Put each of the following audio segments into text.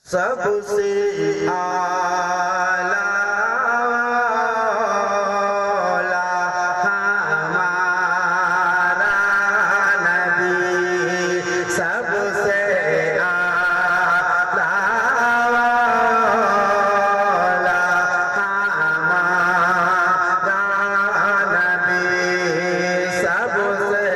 सबसे आला हमारा नबी, सबसे आला हमारा नबी, सबसे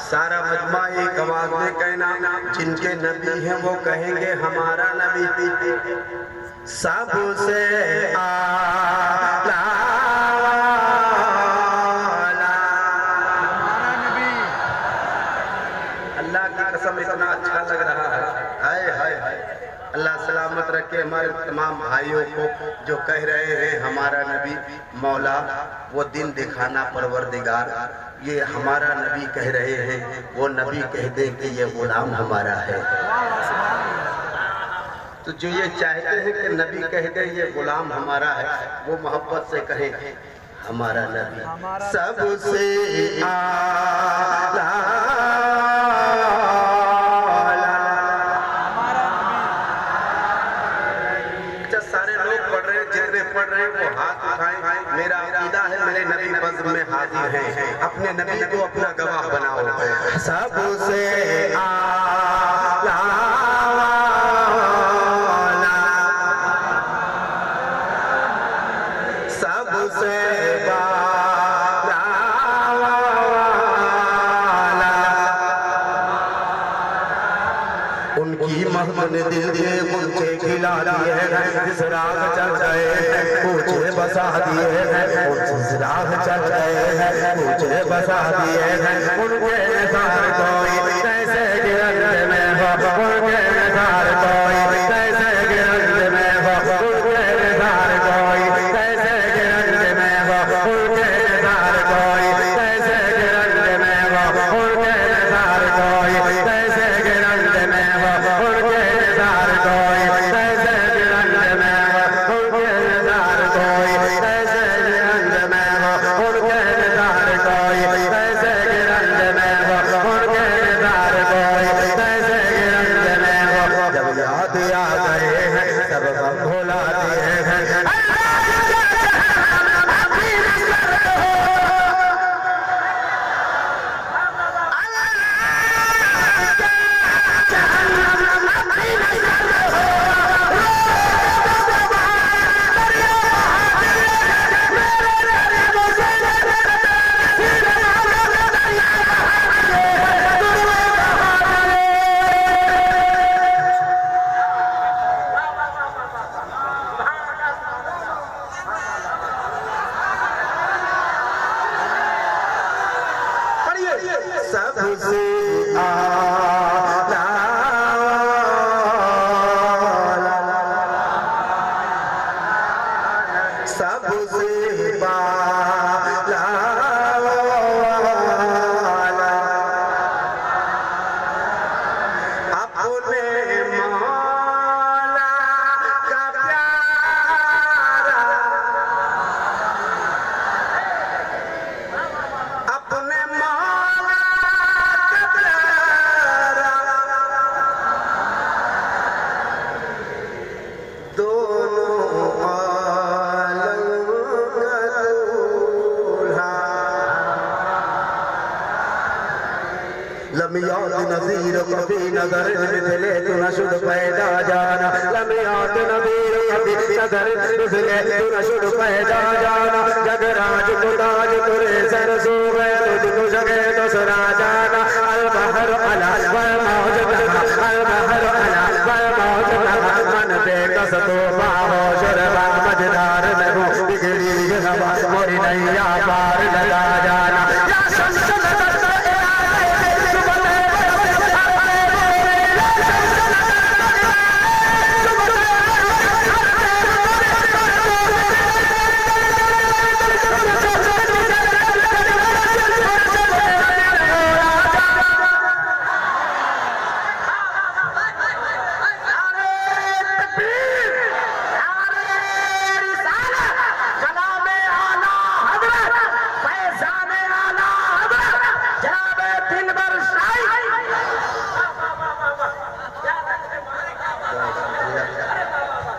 सारा मजमा एक आवाज में कहना, जिनके नबी हैं वो कहेंगे हमारा नबी सबसे आला। अल्लाह की कसम इतना अच्छा लग रहा है, हाय हाय हाय। अल्लाह सलामत रखे हमारे तमाम भाइयों को जो कह रहे हैं हमारा नबी मौला, वो दिन दिखाना परवरदिगार। ये हमारा नबी कह रहे हैं, वो नबी कह दे कि ये गुलाम हमारा है। तो जो ये चाहते हैं कि नबी कह दे ये गुलाम हमारा है, वो मोहब्बत से कहें हमारा नबी सबसे आला। पढ़ रहे वो हाथ उठाएं। मेरा अकीदा है मेरे नबी बज़्म में हाजिर हैं, अपने नबी को अपना गवाह बनाओ। सबसे आला सबसे उनकी महमद दिल के मुझे खिला दिए हैं, जिस राह चल गए हैं मुझे बसा दिए हैं, जिस राह चल गए हैं मुझे बसा दिए हैं, उनके सबसे आला सबसे बाला अपने मौला का प्यारा अपने मौला का प्यारा दोनों आलम का दूल्हा लमियात नज़ीर कभी नगर मिले तू न शुद्ध पैदा जाना लमियात नज़ीर कभी नगर मिले तू न शुद्ध पैदा जाना जगराज को ताज तुरे सर सो गए तुझको जगे तो सरा जाना अल बहर अला वल मौज अल बहर अला वल मौज मन बेकस तो बाहो शरबा मजदार लगो बिगड़ी हवा मोरी नैया पार लगा जाना या शम्स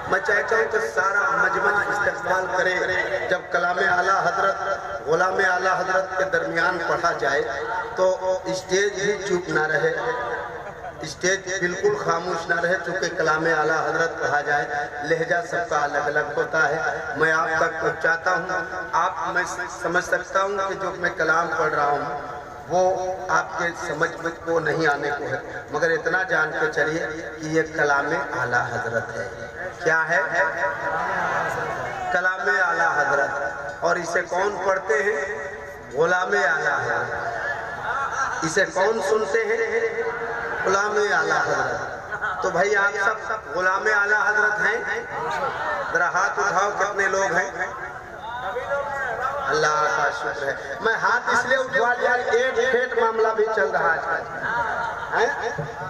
मैं चाहता हूँ कि सारा मजमा इस्तेमाल करे जब कलाम आला हजरत गुलाम आला हजरत के दरमियान पढ़ा जाए तो स्टेज भी चुप ना रहे, स्टेज बिल्कुल खामोश ना रहे, चूँकि कलाम आला हजरत कहा जाए लहजा सबका अलग अलग होता है। मैं आप तक पहुँचाता हूँ, आप मैं समझ सकता हूँ कि जो मैं कलाम पढ़ रहा हूँ वो आपके समझ में को नहीं आने को है, मगर इतना जान के चलिए कि ये कलाम आला हजरत है। क्या है? कलाम आला हजरत। और इसे कौन पढ़ते हैं? गुलाम आला हजरत। इसे कौन सुनते हैं? गुलाम आला हजरत। तो भाई आप सब गुलाम आला हजरत हैं? जरा हाथ उठाओ, कितने लोग हैं? अल्लाह का शुक्र है। मैं हाथ इसलिए उठवा लिया, एक फेट मामला भी चल रहा है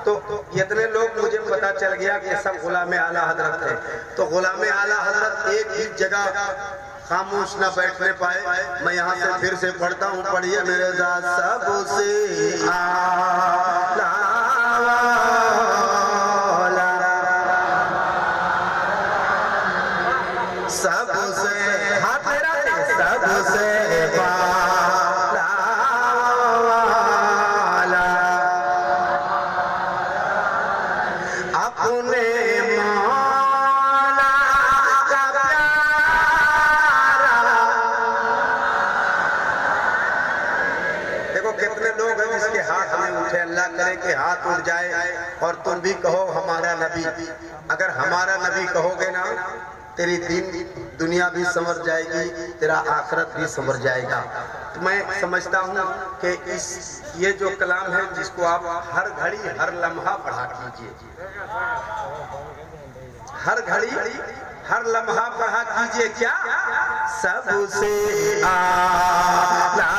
तो इतने लोग मुझे पता चल गया कि सब गुलाम आला हजरत है। तो गुलाम आला हजरत एक ही जगह खामोश न बैठने पाए। मैं यहाँ से फिर से पढ़ता हूँ, पढ़िए मेरे साथ। सबसे आला सबसे हाथ मेरा सबसे अपने मौला का प्यारा। देखो कितने लोग हैं जिसके हाथ में उठे, अल्लाह करे कि हाथ उठ जाए और तुम भी कहो हमारा नबी। अगर हमारा नबी कहोगे ना, तेरी दीन दुनिया भी समझ जाएगी, तेरा आखिरत भी समझ जाएगा। तो मैं समझता हूँ कि ये जो कलाम है जिसको आप हर घड़ी हर लम्हा पढ़ा कीजिए, हर घड़ी हर लम्हा पढ़ा कीजिए। क्या? सबसे आला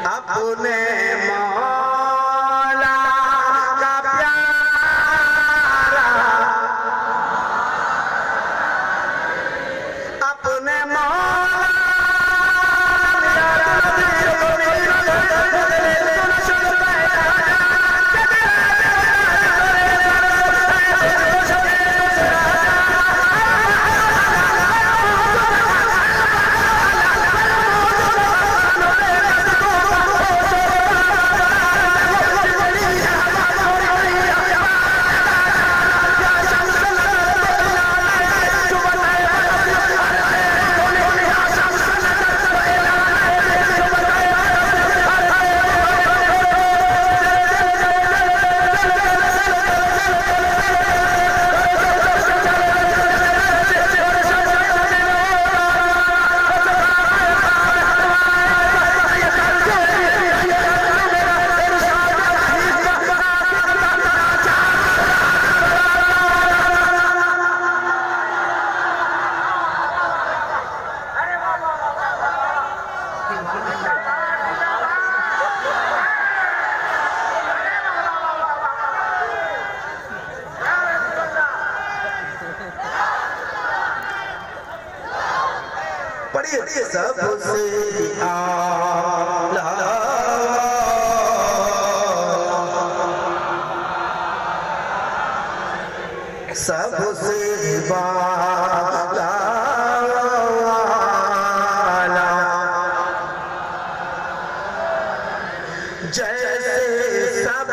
अपने मौला का प्यारा, अपने पढ़िए सबसे आला सबसे बाला जैसे सब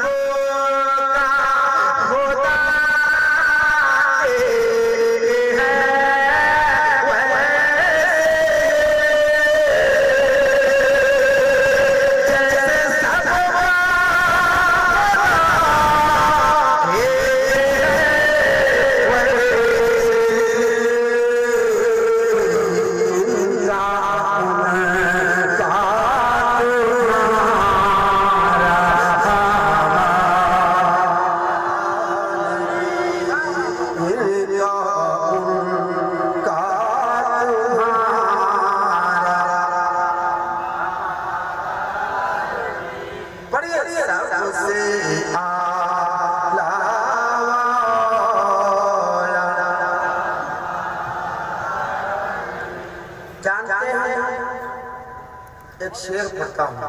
एक शेर पढ़ता हूँ।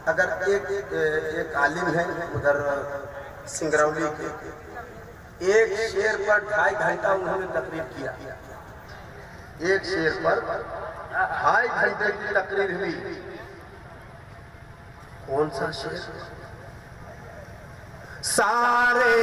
अगर एक आलिम है उधर सिंगरौली के, एक शेर पर 2.5 घंटा उन्होंने तकरीर किया। एक शेर पर 2.5 घंटे की तकरीर हुई। कौन सा शेर? सारे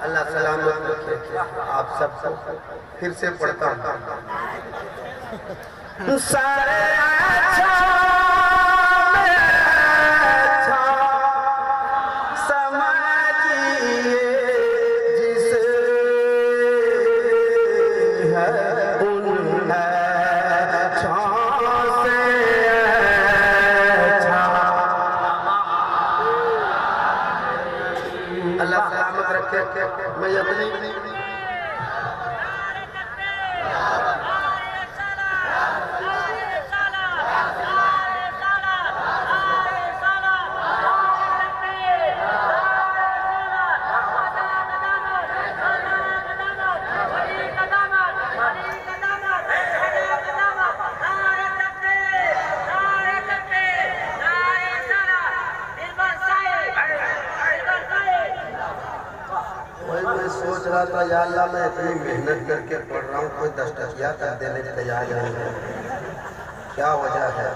अल्लाह सलामत रखे आप सबको। फिर से पढ़ता हूँ। सारे अल्लाह सलामत रखे। मैं अपनी सोच रहा था या अल्लाह मैं इतनी मेहनत करके पढ़ रहा हूँ, कोई 10 टकिया कर देने के तैयार नहीं है। क्या वजह है?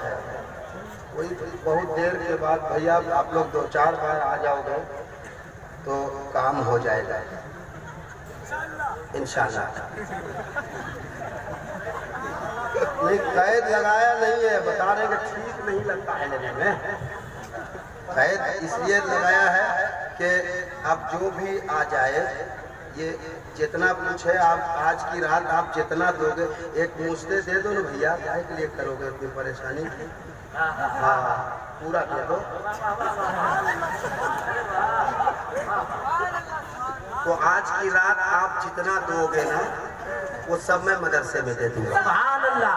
कोई बहुत देर के बाद भैया आप लोग 2-4 बार आ जाओगे तो काम हो जाएगा इंशाल्लाह। नहीं कैद लगाया नहीं है, बता रहे कि ठीक नहीं लगता है लेने में। कैद इसलिए लगाया है कि अब जो भी आ जाए, ये जितना कुछ है आप आज की रात आप जितना दोगे, एक मुझसे दे दो ना भैया, क्या के लिए करोगे अपनी परेशानी? हाँ पूरा दे दो। तो आज की रात आप जितना दोगे ना वो सब मैं मदरसे में दे दूंगा। सुभान अल्लाह।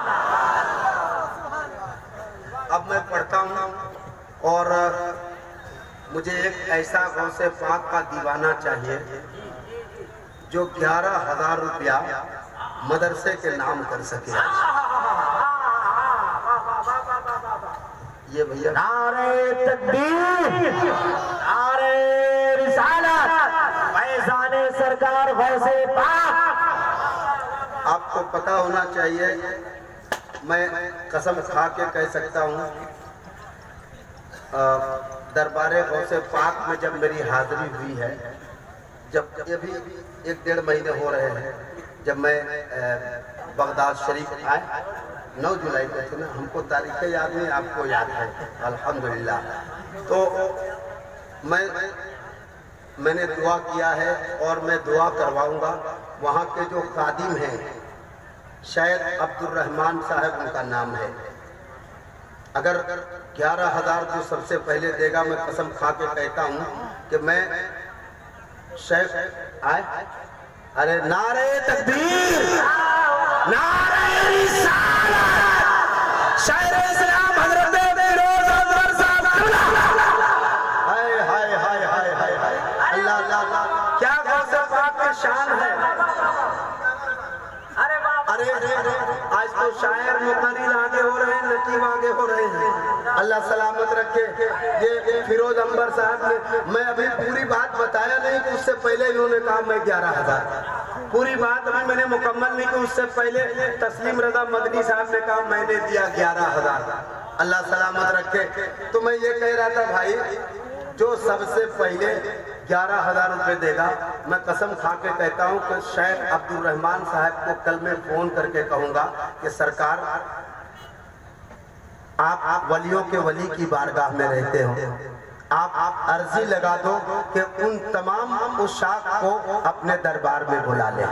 अब मैं पढ़ता हूँ और मुझे एक ऐसा गौसे पाक का दीवाना चाहिए जो 11,000 रुपया मदरसे के नाम कर सके। ये भैया नारे तकबीर, नारे रिसालत, फैज़ाने सरकार फैज़े पाक। आपको पता होना चाहिए, मैं कसम खा के कह सकता हूँ, दरबारे गौसे पाक में जब मेरी हाजिरी हुई है, जब ये भी 1-1.5 महीने हो रहे हैं, जब मैं बगदाद शरीफ आए 9 जुलाई को थे ना, हमको तारीखें याद नहीं, आपको याद है अल्हम्दुलिल्लाह। तो मैंने दुआ किया है और मैं दुआ करवाऊंगा। वहाँ के जो खादिम हैं, शायद अब्दुल रहमान साहब उनका नाम है, अगर 11,000 जो सबसे पहले देगा, मैं कसम खा के कहता हूँ कि मैं शेख आए। अरे नारे तकबीर, नारे रिसालत, शायर इस्लाम हज़रत फिरोज अनवर साहब। हाय हाय हाय हाय हाय हाय, अल्लाह अल्लाह, क्या गौसे पाक की शान है। अरे आज तो शायर मुकर्रिर आगे हो रहे हैं, नकीब आगे हो रहे हैं, अल्लाह सलामत रखे। ये फिरोज अंबर साहब ने, मैं अभी पूरी बात बताया नहीं कि उससे पहले इन्होंने कहा मैं 11,000, पूरी बात अभी मैंने मुकम्मल नहीं की, उससे पहले तस्लीम रजा मदनी साहब ने कहा मैंने दिया 11,000, अल्लाह सलामत रखे। तो मैं ये कह रहा था भाई, जो सबसे पहले 11,000 रुपये देगा, मैं कसम खा के कहता हूँ कि शेख अब्दुल रहमान साहब को कल मैं फोन करके कहूँगा कि सरकार आप वलियों के वली की बारगाह में रहते हो, आप अर्जी लगा दो कि उन तमाम उशाक को अपने दरबार में बुला लें।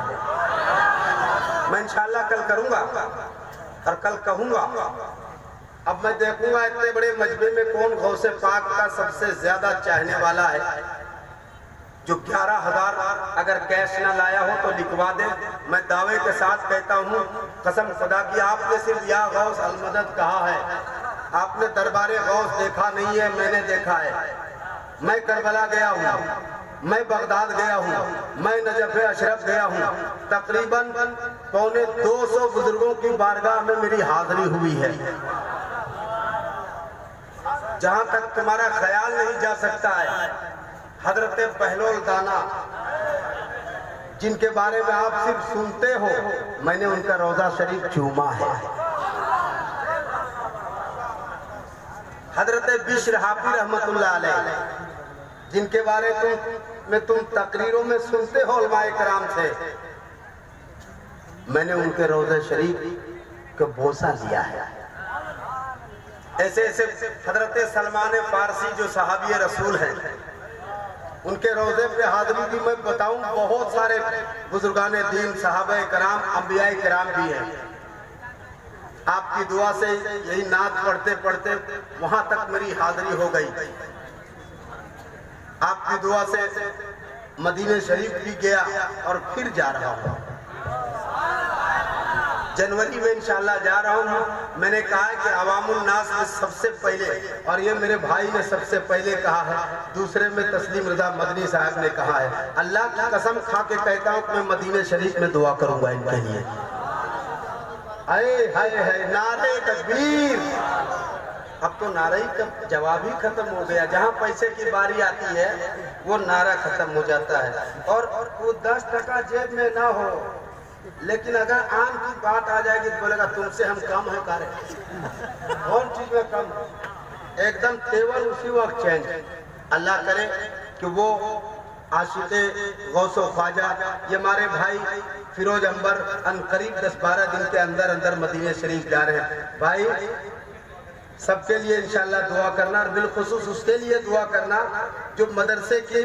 मैं इंशाल्लाह कल करूँगा और कल कहूँगा। अब मैं देखूंगा इतने बड़े मजबे में कौन गौसे पाक का सबसे ज्यादा चाहने वाला है, जो 11,000 अगर कैश ना लाया हो तो लिखवा दे। मैं दावे के साथ कहता हूँ, कसम खुदा की, आपने सिर्फ या गौस अलमदद कहा है, आपने दरबारे गौस देखा नहीं है, मैंने देखा है। मैं करबला गया हूँ, मैं बगदाद गया हूँ, मैं नजफ अशरफ गया हूँ, तकरीबन 250 बुजुर्गों की बारगाह में मेरी हाजिरी हुई है। जहां तक तुम्हारा ख्याल नहीं जा सकता है, हजरत बहलोल दाना, जिनके बारे में आप सिर्फ सुनते हो, मैंने उनका रोजा शरीफ चूमा है। हजरत बिश्र हाफी रहमतुल्लाह अलैह, जिनके बारे में तुम तकरीरों में सुनते हो उलमाए कराम से, मैंने उनके रोजा शरीफ को बोसा लिया है। ऐसे ऐसे हजरत सलमान फारसी जो सहाबी रसूल हैं, उनके रोजे पे हाजिरी भी मैं बताऊं, बहुत सारे बुजुर्गाने दीन, सहाबे कराम, अंबियाए कराम भी हैं। आपकी दुआ से यही नात पढ़ते पढ़ते वहां तक मेरी हाजिरी हो गई। आपकी दुआ से मदीने शरीफ भी गया और फिर जा रहा हूं, जनवरी में इंशाल्लाह जा रहा हूँ। मैंने कहा है कि अवामुल नास में सबसे पहले, और ये मेरे भाई ने सबसे पहले कहा है, दूसरे में तस्लीम रजा मदनी साहब ने कहा है। अल्लाह की कसम खा के कहता हूँ कि मैं मदीने शरीफ में दुआ करूंगा इनके लिए। आए हाय हाय, नारे तकबीर। अब तो नारा ही का जवाब ही खत्म हो गया। जहाँ पैसे की बारी आती है वो नारा खत्म हो जाता है। और वो 10 टका जेब में ना हो, लेकिन अगर आम की बात आ जाएगी तो बोलेगा तुमसे हम कम है, कारे कौन चीज में कम, एकदम तेवर उसी वक्त चेंज। अल्लाह करे कि वो आशिक़े गौसो ख्वाजा, ये हमारे भाई फिरोज अंबर अनकरीब 10-12 दिन के अंदर अंदर मदीने शरीफ जा रहे हैं। भाई सबके लिए इंशाल्लाह दुआ करना, और बिलखुसूस उसके लिए दुआ करना जो मदरसे की